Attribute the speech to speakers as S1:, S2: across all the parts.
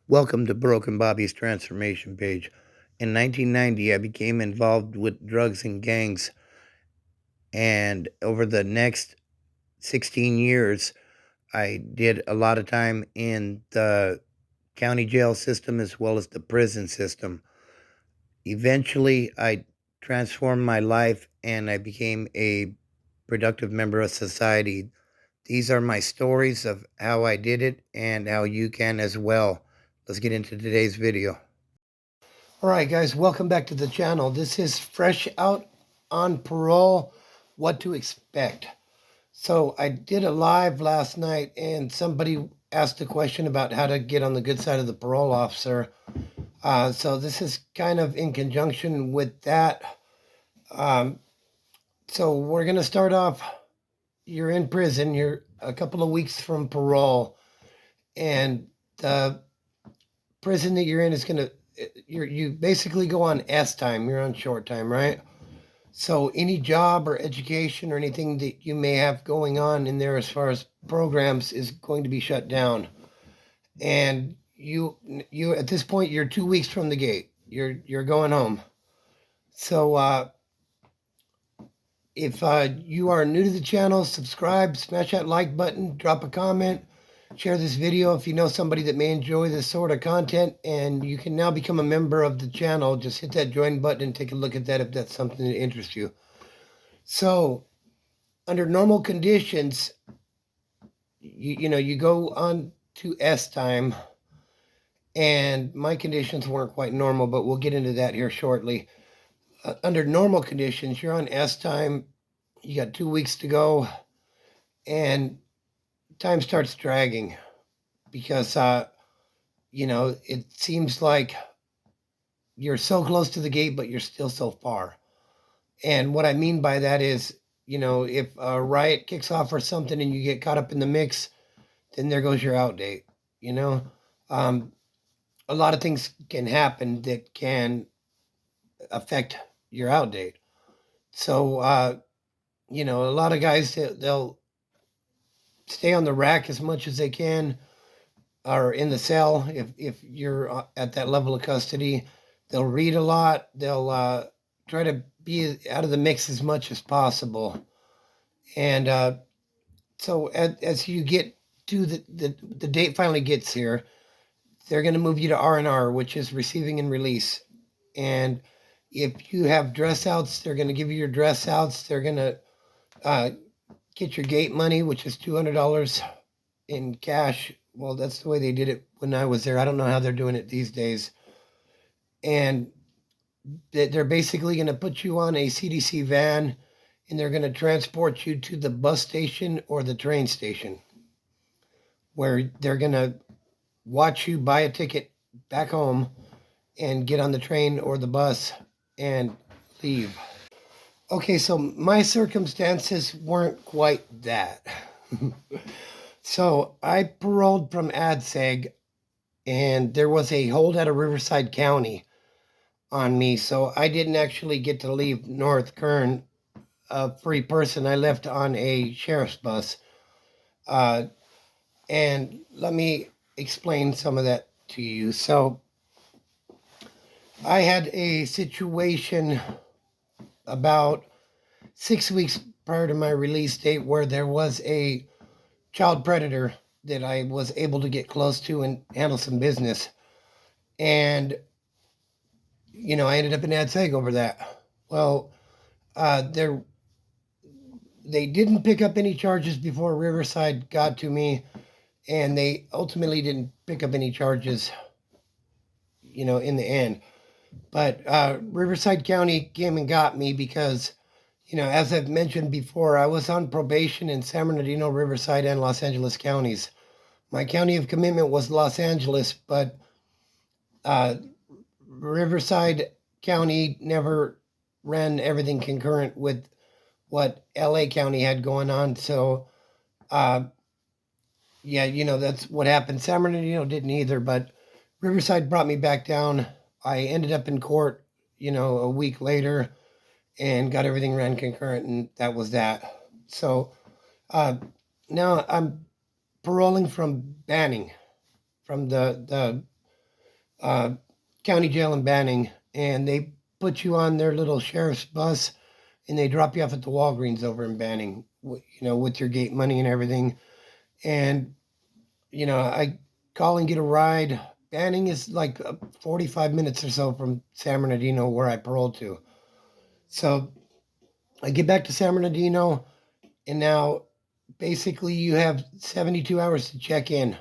S1: Welcome to Broken Bobby's Transformation Page. In 1990, I became involved with drugs and gangs, and over the next 16 years, I did a lot of time in the county jail system as well as the prison system. Eventually, I transformed my life and I became a productive member of society. These are my stories of how I did it and how you can as well. Let's get into today's video. All right, guys, welcome back to the channel. This is Fresh Out on Parole, What to Expect. So I did a live last night and somebody asked a question about how to get on the good side of the parole officer. So this is kind of in conjunction with that. So we're going to start off. You're in prison. You're a couple of weeks from parole. And the prison that you're in is going to, you basically go on S time. You're on short time, right? So any job or education or anything that you may have going on in there as far as programs is going to be shut down. And you at this point you're 2 weeks from the gate. You're going home. So if you are new to the channel, subscribe, smash that like button, drop a comment, share this video if you know somebody that may enjoy this sort of content, and you can now become a member of the channel. Just hit that join button and take a look at that if that's something that interests you. So under normal conditions, you go on to S time, and my conditions weren't quite normal, but we'll get into that here shortly. Under normal conditions, you're on S time, you got 2 weeks to go, and time starts dragging because, it seems like you're so close to the gate, but you're still so far. And what I mean by that is, if a riot kicks off or something and you get caught up in the mix, then there goes your out date. A lot of things can happen that can affect your out date. So, a lot of guys, they'll stay on the rack as much as they can, or in the cell if you're at that level of custody. They'll read a lot. They'll try to be out of the mix as much as possible. And so as you get to the date finally gets here, they're going to move you to R&R, which is receiving and release. And if you have dress outs, they're going to give you your dress outs. They're going to get your gate money, which is $200 in cash. Well, that's the way they did it when I was there. I don't know how they're doing it these days. And they're basically going to put you on a CDC van, and they're going to transport you to the bus station or the train station, where they're going to watch you buy a ticket back home and get on the train or the bus and leave. Okay, so my circumstances weren't quite that. So I paroled from ADSEG, and there was a hold out of Riverside County on me, so I didn't actually get to leave North Kern a free person. I left on a sheriff's bus. And let me explain some of that to you. So I had a situation about 6 weeks prior to my release date where there was a child predator that I was able to get close to and handle some business. And, I ended up in ADSEG over that. Well, they didn't pick up any charges before Riverside got to me, and they ultimately didn't pick up any charges, in the end. But Riverside County came and got me because, as I've mentioned before, I was on probation in San Bernardino, Riverside, and Los Angeles counties. My county of commitment was Los Angeles, but Riverside County never ran everything concurrent with what LA County had going on. So, that's what happened. San Bernardino didn't either, but Riverside brought me back down. I ended up in court, a week later, and got everything ran concurrent, and that was that. So now I'm paroling from Banning, from the uh, county jail in Banning, and they put you on their little sheriff's bus, and they drop you off at the Walgreens over in Banning, with your gate money and everything. And I call and get a ride. Banning is like 45 minutes or so from San Bernardino, where I paroled to. So I get back to San Bernardino, and now basically you have 72 hours to check in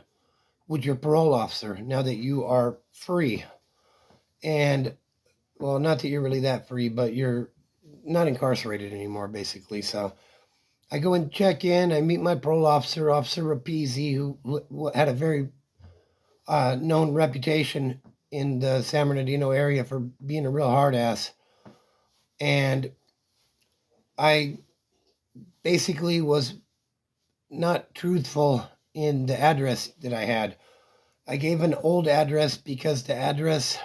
S1: with your parole officer now that you are free. And, well, not that you're really that free, but you're not incarcerated anymore, basically. So I go and check in. I meet my parole officer, Officer Rapizzi, who had a very known reputation in the San Bernardino area for being a real hard ass. And I basically was not truthful in the address that I had. I gave an old address because the address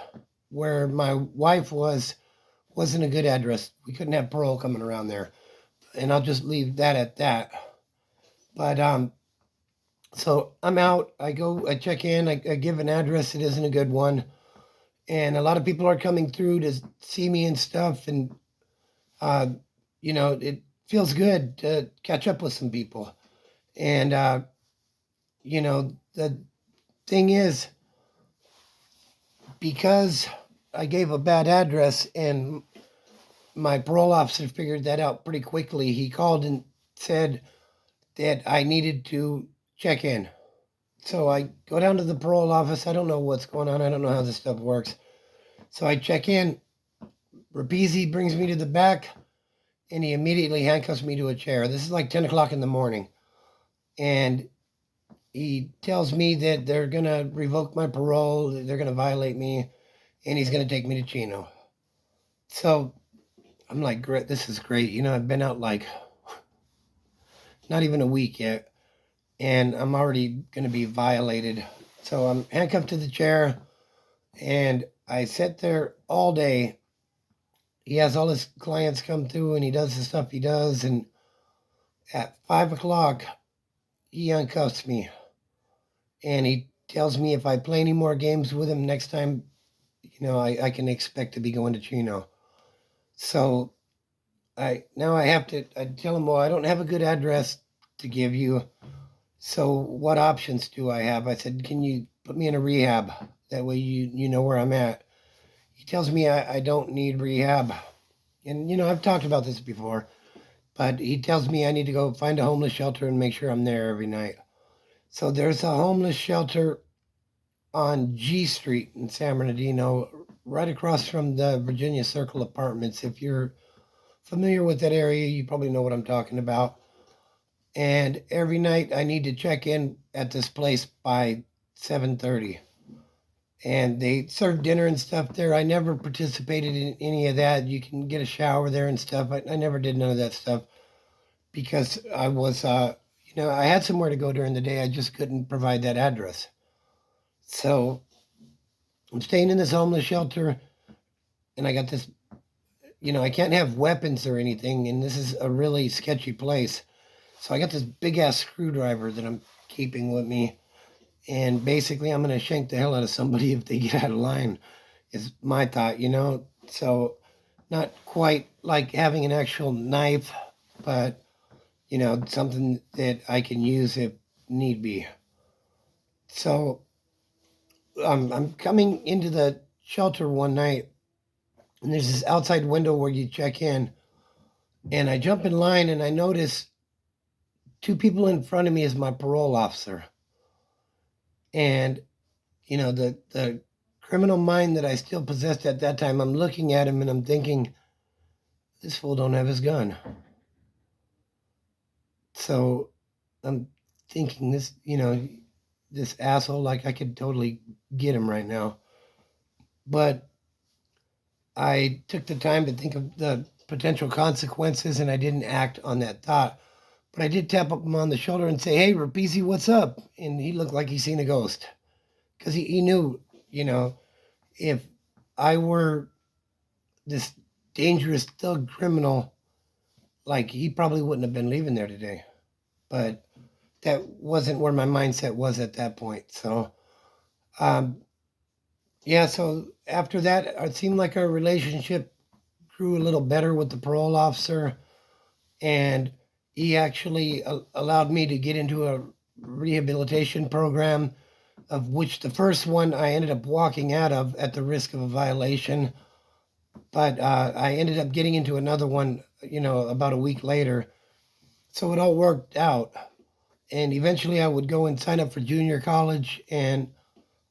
S1: where my wife wasn't a good address. We couldn't have parole coming around there. And I'll just leave that at that. But so I'm out. I check in. I give an address that isn't a good one, and a lot of people are coming through to see me and stuff. And uh, it feels good to catch up with some people. And the thing is, because I gave a bad address, and my parole officer figured that out pretty quickly. He called and said that I needed to check in. So I go down to the parole office. I don't know what's going on. I don't know how this stuff works. So I check in. Rapizzi brings me to the back, and he immediately handcuffs me to a chair. This is like 10 o'clock in the morning. And he tells me that they're going to revoke my parole, they're going to violate me, and he's going to take me to Chino. So I'm like, great, this is great. I've been out like not even a week yet, and I'm already going to be violated. So I'm handcuffed to the chair, and I sit there all day. He has all his clients come through, and he does the stuff he does. And at 5 o'clock, he uncuffs me, and he tells me if I play any more games with him next time, I can expect to be going to Chino. So I tell him, well, I don't have a good address to give you. So what options do I have? I said, can you put me in a rehab? That way you know where I'm at. He tells me I don't need rehab. And, I've talked about this before, but he tells me I need to go find a homeless shelter and make sure I'm there every night. So there's a homeless shelter on G Street in San Bernardino, right across from the Virginia Circle Apartments. If you're familiar with that area, you probably know what I'm talking about. And every night I need to check in at this place by 7:30. And they serve dinner and stuff there. I never participated in any of that. You can get a shower there and stuff. I never did none of that stuff because I was, I had somewhere to go during the day. I just couldn't provide that address. So I'm staying in this homeless shelter, and I got this, I can't have weapons or anything, and this is a really sketchy place. So I got this big ass screwdriver that I'm keeping with me, and basically I'm gonna shank the hell out of somebody if they get out of line. Is my thought. So not quite like having an actual knife, but something that I can use if need be. So I'm coming into the shelter one night, and there's this outside window where you check in, and I jump in line, and I notice two people in front of me is my parole officer. And the criminal mind that I still possessed at that time, I'm looking at him and I'm thinking, this fool don't have his gun. So I'm thinking this asshole, like I could totally get him right now. But I took the time to think of the potential consequences, and I didn't act on that thought. But I did tap him on the shoulder and say, hey, Rapizzi, what's up? And he looked like he seen a ghost. Because he knew, if I were this dangerous thug criminal, like he probably wouldn't have been leaving there today. But that wasn't where my mindset was at that point. So, um, Yeah, so after that, it seemed like our relationship grew a little better with the parole officer, and he actually allowed me to get into a rehabilitation program, of which the first one I ended up walking out of at the risk of a violation. But I ended up getting into another one, about a week later. So it all worked out. And eventually I would go and sign up for junior college and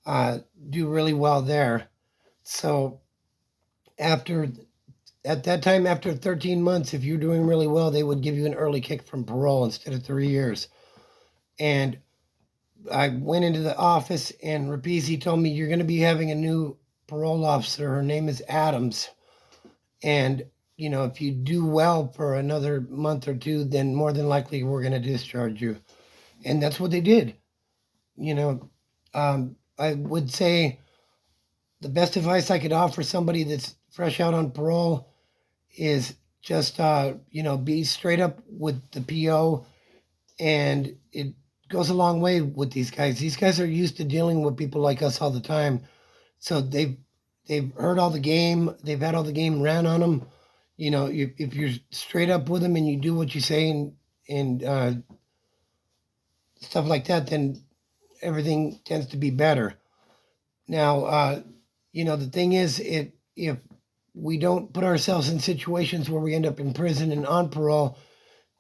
S1: uh, do really well there. So after at that time, after 13 months, if you're doing really well, they would give you an early kick from parole instead of 3 years. And I went into the office, and Rapisi told me, "You're going to be having a new parole officer. Her name is Adams. And, if you do well for another month or two, then more than likely we're going to discharge you." And that's what they did. You know, I would say the best advice I could offer somebody that's fresh out on parole is just, be straight up with the PO. And it goes a long way with these guys. These guys are used to dealing with people like us all the time. So they've heard all the game. They've had all the game ran on them. If you're straight up with them and you do what you say and stuff like that, then everything tends to be better. Now, the thing is, if we don't put ourselves in situations where we end up in prison and on parole,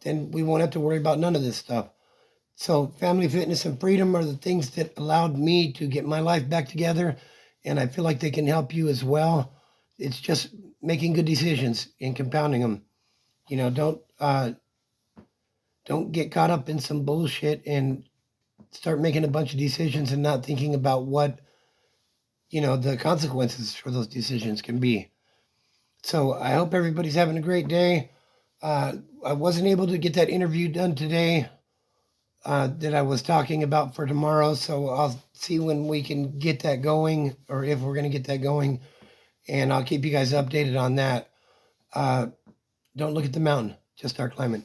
S1: then we won't have to worry about none of this stuff. So, family, fitness, and freedom are the things that allowed me to get my life back together, and I feel like they can help you as well. It's just making good decisions and compounding them. Don't get caught up in some bullshit and start making a bunch of decisions and not thinking about what the consequences for those decisions can be. So I hope everybody's having a great day. I wasn't able to get that interview done today that I was talking about for tomorrow, so I'll see when we can get that going, or if we're going to get that going, and I'll keep you guys updated on that. Don't look at the mountain, just start climbing.